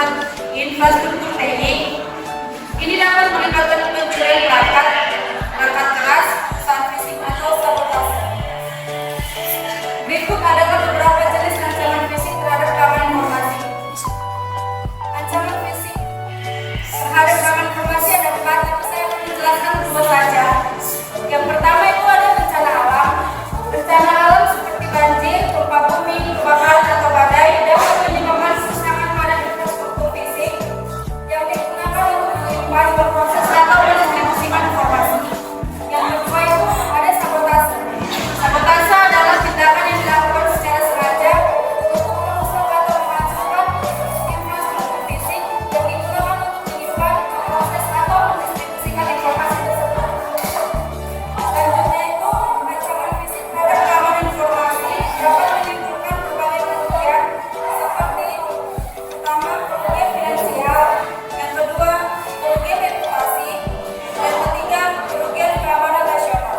penguatan infrastruktur teknik. Ini dapat melibatkan pencurian perangkat keras, saat phishing atau sabotase. Berikut adalah beberapa jenis ancaman phishing terhadap keamanan informasi. Ancaman phishing terhadap keamanan informasi ada 4, tapi saya akan menjelaskan 2 saja. Yang pertama itu ada bencana alam. Bencana alam seperti banjir, gempa bumi, kebakaran atau badai dapat menyebabkan kerusakan pada infrastruktur fisik yang digunakan untuk menyimpan, berproses atau mendistribusikan informasi. Yang kedua itu ada sabotase. Sabotase adalah tindakan yang dilakukan secara sengaja untuk merusak atau menghancurkan infrastruktur fisik yang digunakan untuk menyimpan, berproses atau mendistribusikan informasi tersebut. Selanjutnya itu ancaman fisik terhadap keamanan informasi dapat menimbulkan berbagai kerugian seperti pertama kerugian finansial, yang kedua kerugian reputasi, yang ketiga kerugian keamanan nasional.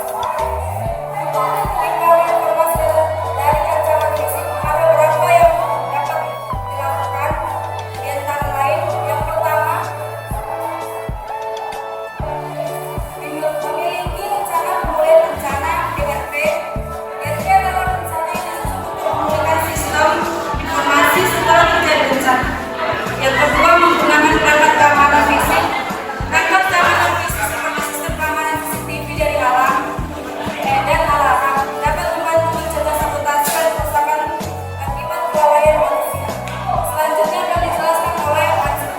Penyimpangan informasi dari ancaman fisik ada beberapa yang dapat dilakukan, di antara lain yang pertama memiliki rencana pemulihan bencana (PRP). PRP adalah rencana yang disebut untuk memulihkan sistem informasi setelah terjadi bencana. Yang kedua, menggunakan perangkat keamanan fisik. Perangkat keamanan fisik seperti sistem keamanan CCTV dari alam dan alarm dapat membantu mencegah sabotase dan kerusakan akibat kelalaian manusia. Selanjutnya akan dijelaskan oleh Ansu.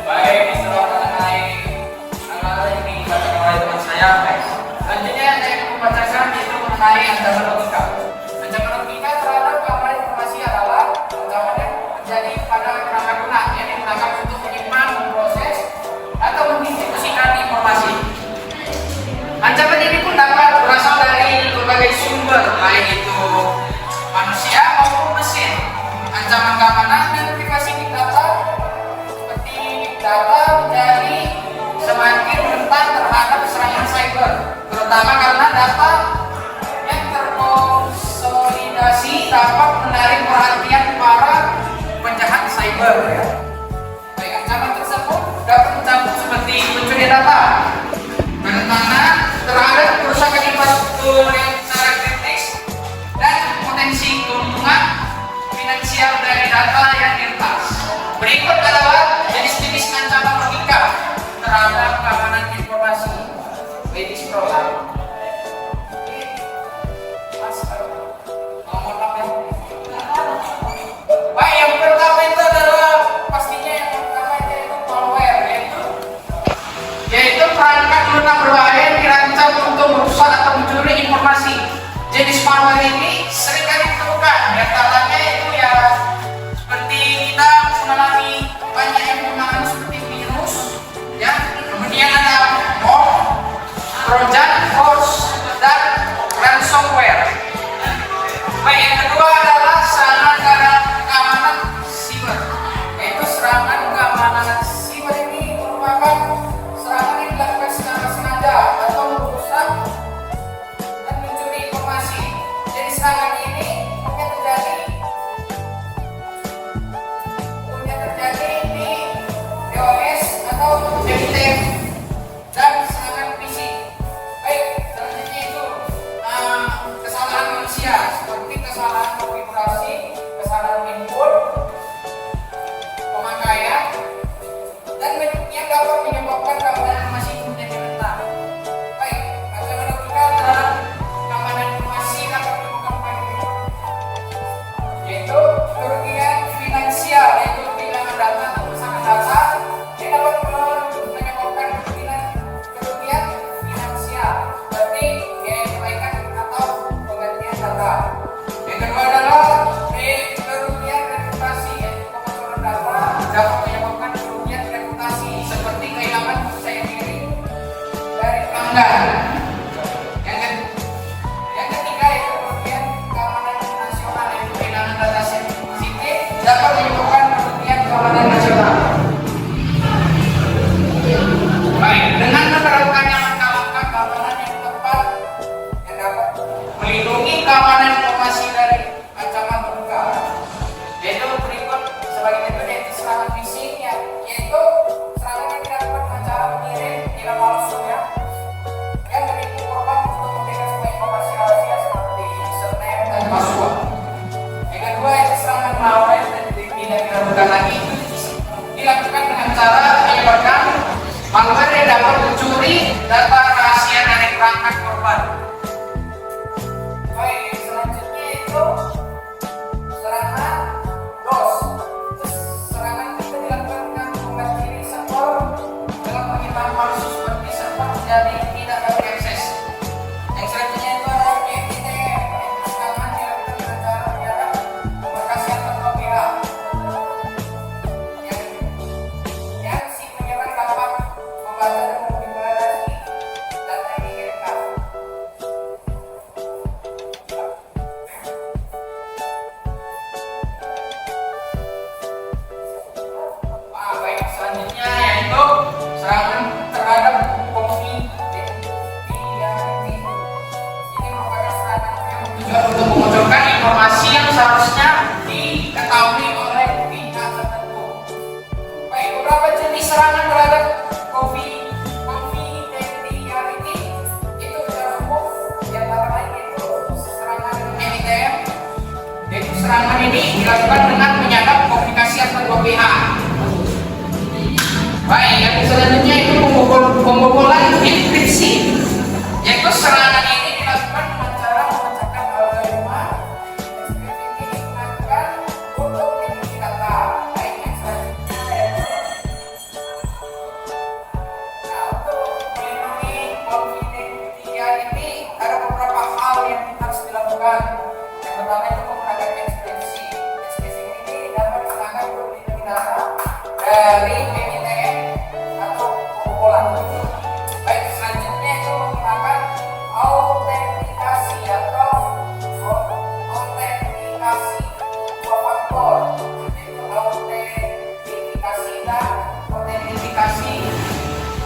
Baik, setelah mengenai hal-hal yang dibacakan oleh teman saya, selanjutnya yang saya akan membacakan itu mengenai ancaman logika. Ancaman logika terhadap keamanan informasi adalah ancaman yang terjadi pada perangkat guna yang digunakan untuk menyimpan, memproses, atau mendistribusikan informasi. Ancaman ini pun dapat berasal dari berbagai sumber, baik itu manusia maupun mesin. Ancaman keamanan dan privasi big data seperti big data menjadi semakin rentan terhadap serangan cyber, terutama karena data yang terkonsolidasi dapat menarik perhatian para penjahat cyber. Baik, ancaman tersebut dapat mencakup seperti pencurian data, penekanan terhadap kerusakan infrastruktur yang secara kritis, dan potensi keuntungan finansial dari data yang diretas. Berikut adalah jenis-jenis ancaman logika terhadap keamanan informasi. Baik, scroll up. Baik, yang pertama itu adalah pastinya yang pertama itu malware, yaitu perangkat lunak berbahaya yang dirancang untuk merusak atau mencuri informasi. Jenis malware ini seringkali ditemukan, di antaranya itu ya seperti kita mengalami banyak yang menggunakan seperti virus, ya, kemudian ada bom, trojan horse, dan ransomware. Baik, yang kedua adalah serangan keamanan siber, yaitu serangan keamanan siber ini merupakan serangan yang dilakukan secara sengaja atau merusak dan mencuri informasi. Jadi serangan ini umumnya terjadi di DOS atau JTF dan serangan fisik. Baik, selanjutnya itu kesalahan manusia seperti kesalahan konfigurasi, kesalahan input, pemakaian, dan yang dapat menyebabkan keamanan informasi itu menjadi rentan. Baik, ancaman logika terhadap keamanan informasi dapat menyebabkan yaitu kerugian finansial, yaitu kehilangan data atau kerusakan data yang dapat menyebabkan kerugian finansial seperti biaya perbaikan atau penggantian data. Yang kedua adalah kerugian reputasi, yaitu kebocoran data dapat menyebabkan kerugian reputasi seperti kehilangan percaya diri dari pelanggan. Yang ketiga yaitu kerugian keamanan nasional, yaitu kehilangan data sensitif dapat menyebabkan kerugian keamanan nasional. Baik, dengan menerapkannya langkah-langkah keamanan yang tepat yang dapat melindungi keamanan informasi dari ancaman logika, yaitu berikut sebagai berikut. serangan ini dilakukan dengan menyadap komunikasi antar dua pihak. Baik, yang selanjutnya itu pembobolan enkripsi, yaitu serangan ini dilakukan dengan cara memecahkan algoritma enkripsi ini digunakan untuk mengunci data. Baik, yang selanjutnya yaitu untuk melindungi konfidensial ini ada beberapa hal yang harus dilakukan. Yang pertama itu menggunakan enkripsi. Enkripsi ini dapat digunakan untuk melindungi data dari PMITN atau pembobolan. Baik, selanjutnya itu menggunakan autentikasi atau autentikasi dua faktor, yaitu autentikasi dan autentifikasi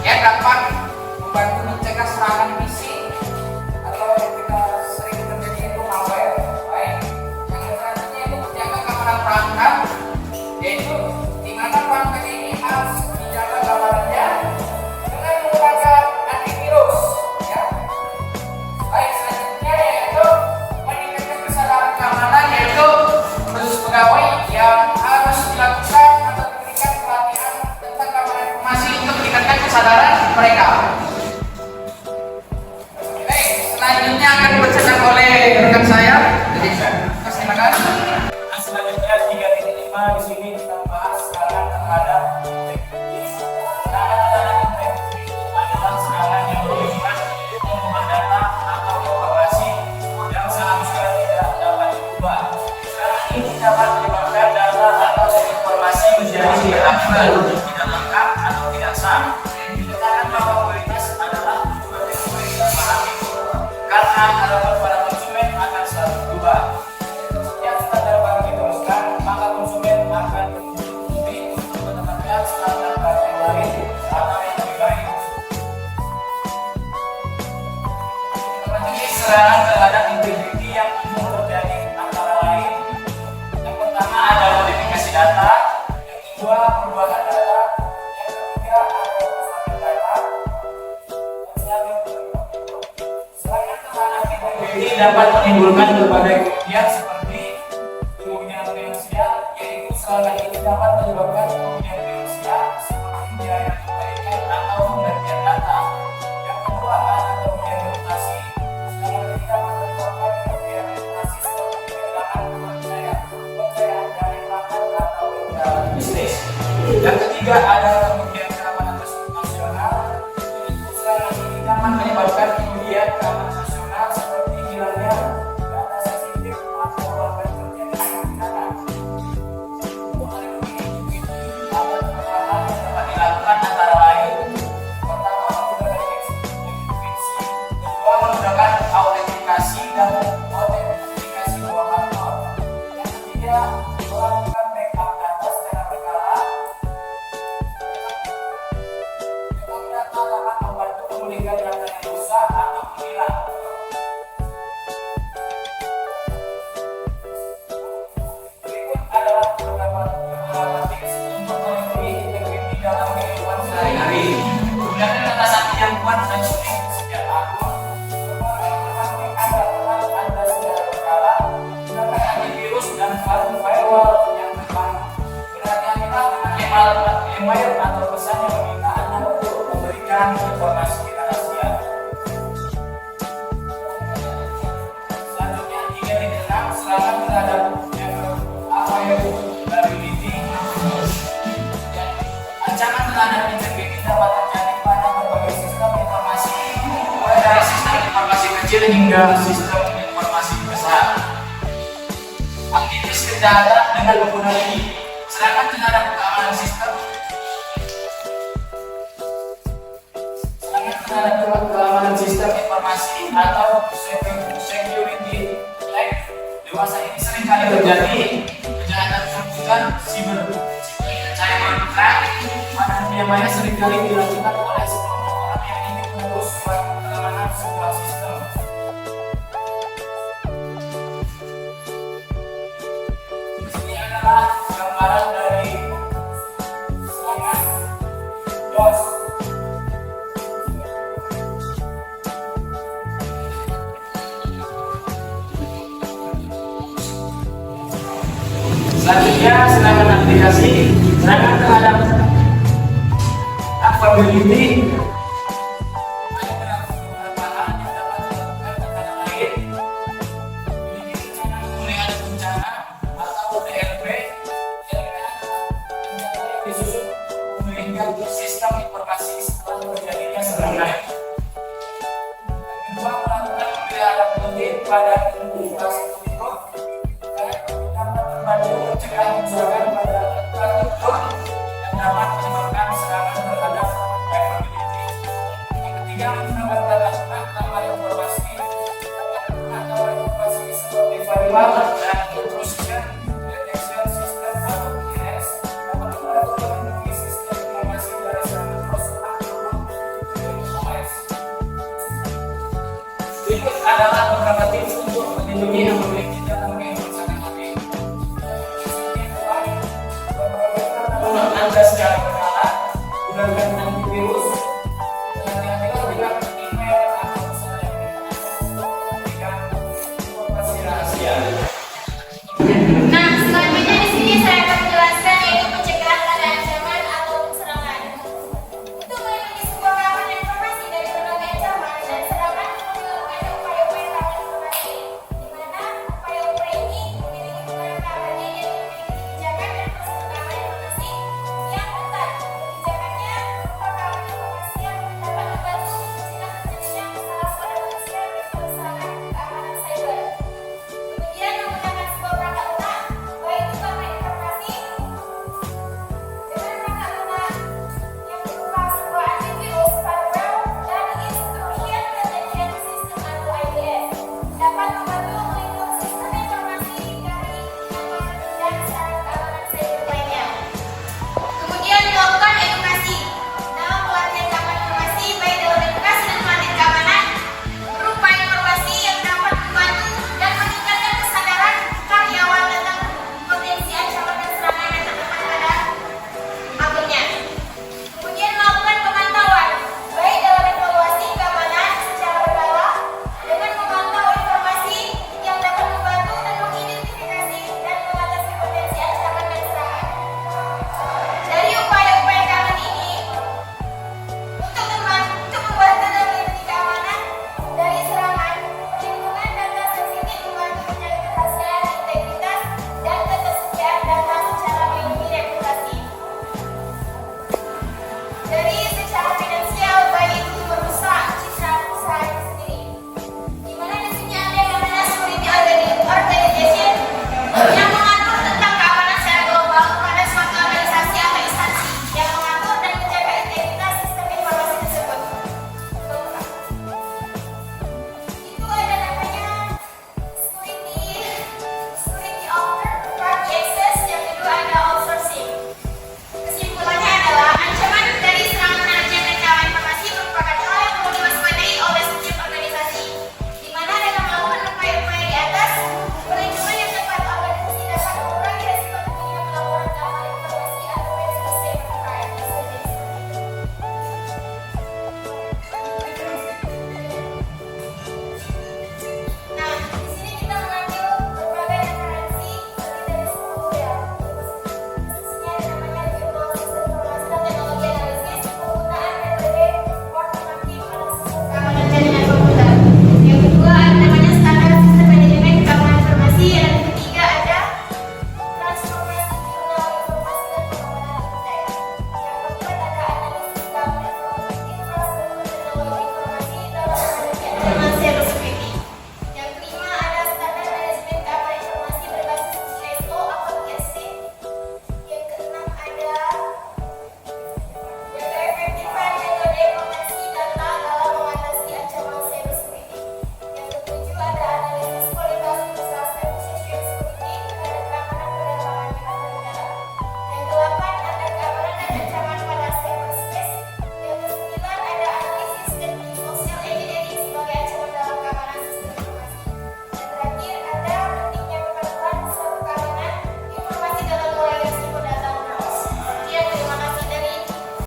yang dapat membantu mencegah serangan phishing atau yang kita sering terjadi itu malware. Baik, yang selanjutnya itu menjaga keamanan perangkat, yaitu di mana perangkat ini harus dijaga keamanannya dengan menggunakan antivirus, ya. Baik, selanjutnya yaitu meningkatkan kesadaran keamanan, yaitu khusus pegawai yang harus dilakukan atau diberikan pelatihan tentang keamanan informasi untuk meningkatkan kesadaran mereka. Baik, selanjutnya akan dibacakan oleh rekan saya. Jadi terima kasih. Selanjutnya 3.5 di sini kita bahas serangan terhadap integritas. Serangan terhadap integritas adalah serangan yang bersifat mengubah data atau informasi yang seharusnya tidak dapat diubah. Serangan ini dapat menyebabkan data atau informasi menjadi tidak akurat, tidak lengkap atau tidak sah. Dikatakan bahwa kualitas adalah tujuan yang boleh dipahami karena harapan para konsumen akan selalu berubah. Setiap standar baru diteruskan, maka konsumen akan menutupi untuk mendapatkan standar baru yang lain atau yang lebih baik. Serangan terhadap integriti yang umum terjadi antara lain. Yang pertama ada modifikasi data, yang kedua perubahan data, yang ketiga ada perusahaan data. Serangan terhadap integriti dapat menimbulkan berbagai kerugian seperti kerugian finansial, yaitu serangan ini dapat menyebabkan kerugian finansial seperti biaya perbaikan atau penggantian data. Yang kedua ada kerugian reputasi. Serangan ini dapat menyebabkan kerugian reputasi seperti kehilangan kepercayaan dari pelanggan atau perjalanan bisnis. Yang ketiga ada kerugian keamanan nasional. Yaitu serangan ini dapat menyebabkan kerugian keamanan nasional seperti hilangnya data sensitif atau bahkan terjadi pidana. Untuk melindungi individu, dapat hal yang dapat dilakukan antara lain: pertama, menggunakan enkripsi, kedua, menggunakan autentikasi dan autentikasi dua faktor, yang ketiga, melakukan backup data secara berkala. Backup data dapat membantu memulihkan data yang rusak atau hilang. Berikut adalah beberapa tips untuk melindungi integriti dalam kehidupan sehari-hari. Gunakan data satu yang kuat dan unik setiap akun. Mengetahui agar Anda secara berkala. Gunakan antivirus dan firewall yang tepat. Berhati-hatilah dengan email atau pesan yang meminta Anda untuk memberikan informasi rahasia. Selanjutnya 3.6 serangan terhadap availability. Ancaman terhadap integriti dapat terjadi pada berbagai sistem informasi, mulai dari sistem informasi kecil hingga sistem informasi besar. Aktivis kejahatan dengan menggunakan serangan terhadap keamanan sistem. Serangan terhadap keamanan sistem informasi atau security attack dewasa ini sering kali terjadi. Kejahatan terbuka cybercrime pada dunia maya seringkali dilakukan oleh sekelompok orang yang ingin merusak keamanan sebuah sistem. Ini adalah gambaran dari serangan DOS. Selanjutnya, serangan aplikasi, serangan terhadap availability. Sistem informasi setelah terjadinya serangan. Kedua, melakukan pemeliharaan rutin pada infrastruktur dapat membantu mencegah serangan pada infrastruktur yang dapat menyebabkan serangan terhadap availability. Yang ketiga, menggunakan nama informasi atau informasi seperti firewall dan intrusion detection system atau IDS dapat membantu melindungi sistem informasi dari serangan perusahaan OS. Berikut adalah beberapa tips untuk melindungi aplikasi